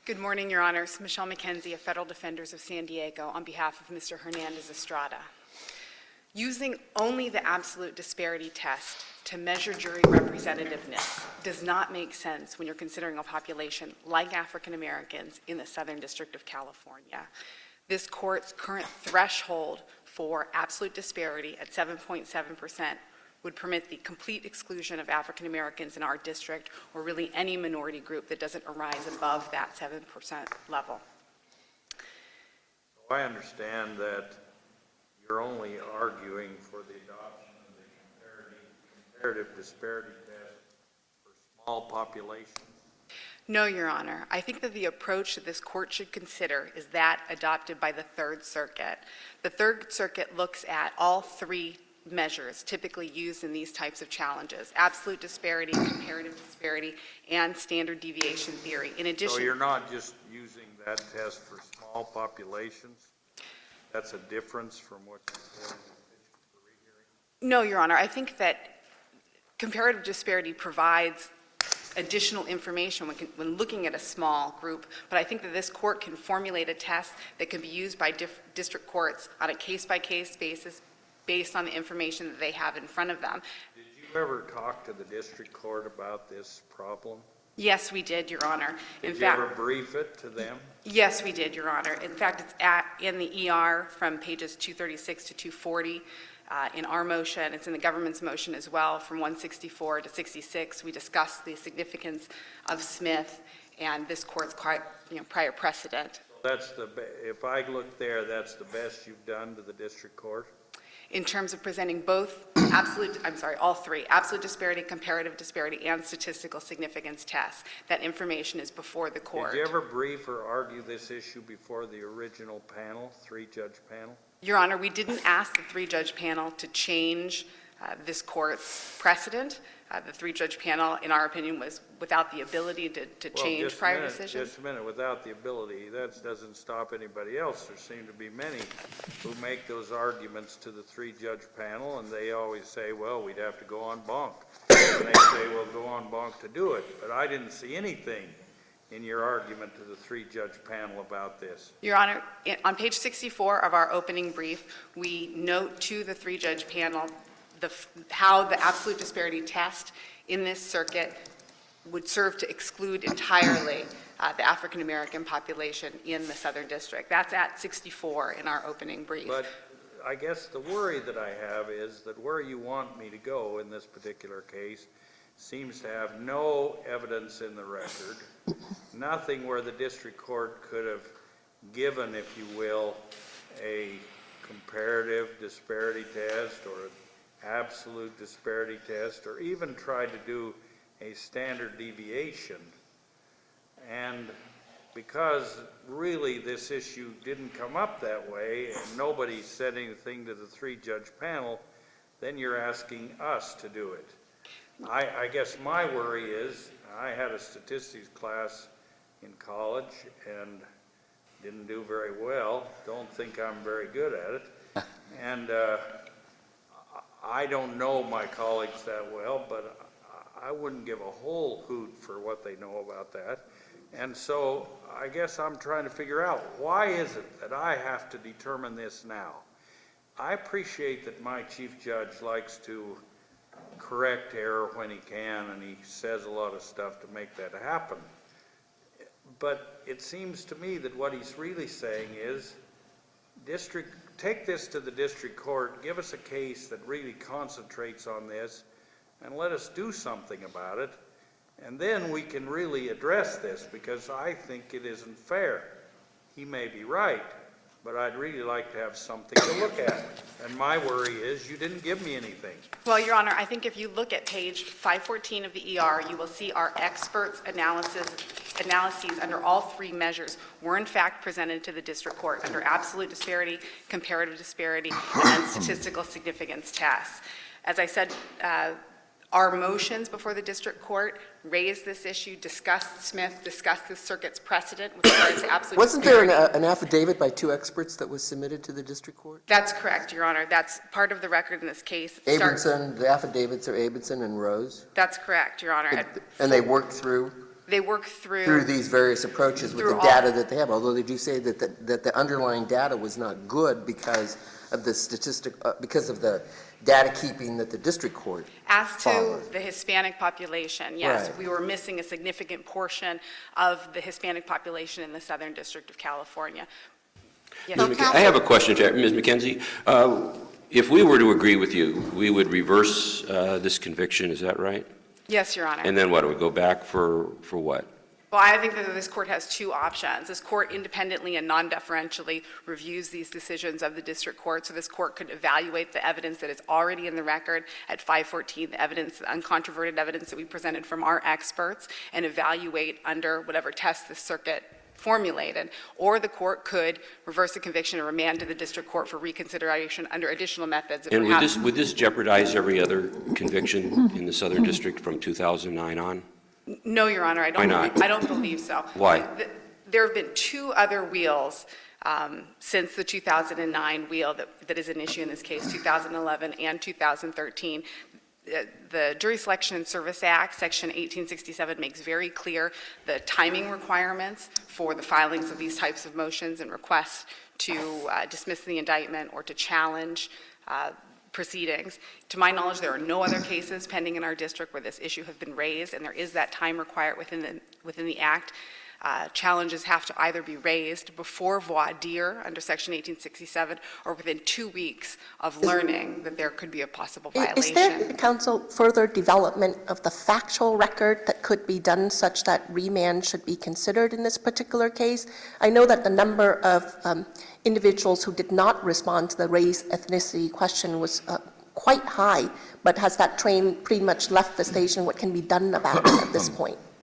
Good morning, Your Honors. Michelle McKenzie of Federal Defenders of San Diego on behalf of Mr. Hernandez-Estrada. Using only the absolute disparity test to measure jury representativeness does not make sense when you're considering a population like African Americans in the Southern District of California. This court's current threshold for absolute disparity at 7.7% would permit the complete exclusion of African Americans in our district, or really any minority group that doesn't arise above that 7% level. So I understand that you're only arguing for the adoption of the comparative disparity test for small populations. No, Your Honor. I think that the approach that this court should consider is that adopted by the Third Circuit. The Third Circuit looks at all three measures typically used in these types of challenges: absolute disparity, comparative disparity, and standard deviation theory. In addition, so you're not just using that test for small populations? That's a difference from what you said in the rehearing? No, Your Honor. I think that comparative disparity provides additional information when looking at a small group, but I think that this court can formulate a test that can be used by district courts on a case-by-case basis based on the information that they have in front of them. Did you ever talk to the district court about this problem? Yes, we did, Your Honor. Did you ever brief it to them? Yes, we did, Your Honor. In fact, it's in the ER from pages 236 to 240 in our motion. It's in the government's motion as well from 164 to 66. We discussed the significance of Smith and this court's prior precedent. That's if I look there, that's the best you've done to the district court? In terms of presenting both all three, absolute disparity, comparative disparity, and statistical significance tests. That information is before the court. Did you ever brief or argue this issue before the original panel, three-judge panel? Your Honor, we didn't ask the three-judge panel to change this court's precedent. The three-judge panel, in our opinion, was without the ability to change prior decisions. Just a minute, without the ability, that doesn't stop anybody else. There seem to be many who make those arguments to the three-judge panel, and they always say, well, we'd have to go on banc. And they say, well, go on banc to do it. But I didn't see anything in your argument to the three-judge panel about this. Your Honor, on page 64 of our opening brief, we note to the three-judge panel how the absolute disparity test in this circuit would serve to exclude entirely the African American population in the Southern District. That's at 64 in our opening brief. But I guess the worry that I have is that where you want me to go in this particular case seems to have no evidence in the record, nothing where the district court could have given, if you will, a comparative disparity test or absolute disparity test, or even tried to do a standard deviation. And because really this issue didn't come up that way and nobody said anything to the three-judge panel, then you're asking us to do it. I guess my worry is, I had a statistics class in college and didn't do very well. Don't think I'm very good at it. And I don't know my colleagues that well, but I wouldn't give a whole hoot for what they know about that. And so I guess I'm trying to figure out, why is it that I have to determine this now? I appreciate that my chief judge likes to correct error when he can, and he says a lot of stuff to make that happen. But it seems to me that what he's really saying is, take this to the district court, give us a case that really concentrates on this, and let us do something about it, and then we can really address this, because I think it isn't fair. He may be right, but I'd really like to have something to look at. And my worry is you didn't give me anything. Well, Your Honor, I think if you look at page 514 of the ER, you will see our experts' analyses under all three measures were in fact presented to the district court under absolute disparity, comparative disparity, and statistical significance tests. As I said, our motions before the district court raised this issue, discussed Smith, discussed the circuit's precedent with regards to absolute Wasn't disparity. there an affidavit by two experts that was submitted to the district court? That's correct, Your Honor. That's part of the record in this case. Abinson, the affidavits are Abinson and Rose? That's correct, Your Honor. And they worked through They work through these various approaches with through the all- data that they have, although they do say that the underlying data was not good because of the because of the data keeping that the district court As to followed. the Hispanic population, yes, Right. we were missing a significant portion of the Hispanic population in the Southern District of California. Yes, I have a question, Ms. McKenzie. If we were to agree with you, we would reverse this conviction, is that right? yes, Your Honor. And then what, do we go back for what? Well, I think that this court has two options. This court independently and non-deferentially reviews these decisions of the district court, so this court could evaluate the evidence that is already in the record at 514, the evidence, the uncontroverted evidence that we presented from our experts, and evaluate under whatever test the circuit formulated, or the court could reverse the conviction and remand to the district court for reconsideration under additional methods. And would this jeopardize every other conviction in the Southern District from 2009 on? No, Your Honor, Why not? I don't believe so. Why? There have been two other wheels since the 2009 wheel that is an issue in this case, 2011 and 2013. The Jury Selection and Service Act, Section 1867, makes very clear the timing requirements for the filings of these types of motions and requests to dismiss the indictment or to challenge proceedings. To my knowledge, there are no other cases pending in our district where this issue has been raised, and there is that time required within the Act. Challenges have to either be raised before voir dire under Section 1867 or within 2 weeks of learning that there could be a possible violation. Is there, counsel, further development of the factual record that could be done such that remand should be considered in this particular case? I know that the number of individuals who did not respond to the race ethnicity question was quite high, but has that train pretty much left the station? What can be done about it at this point?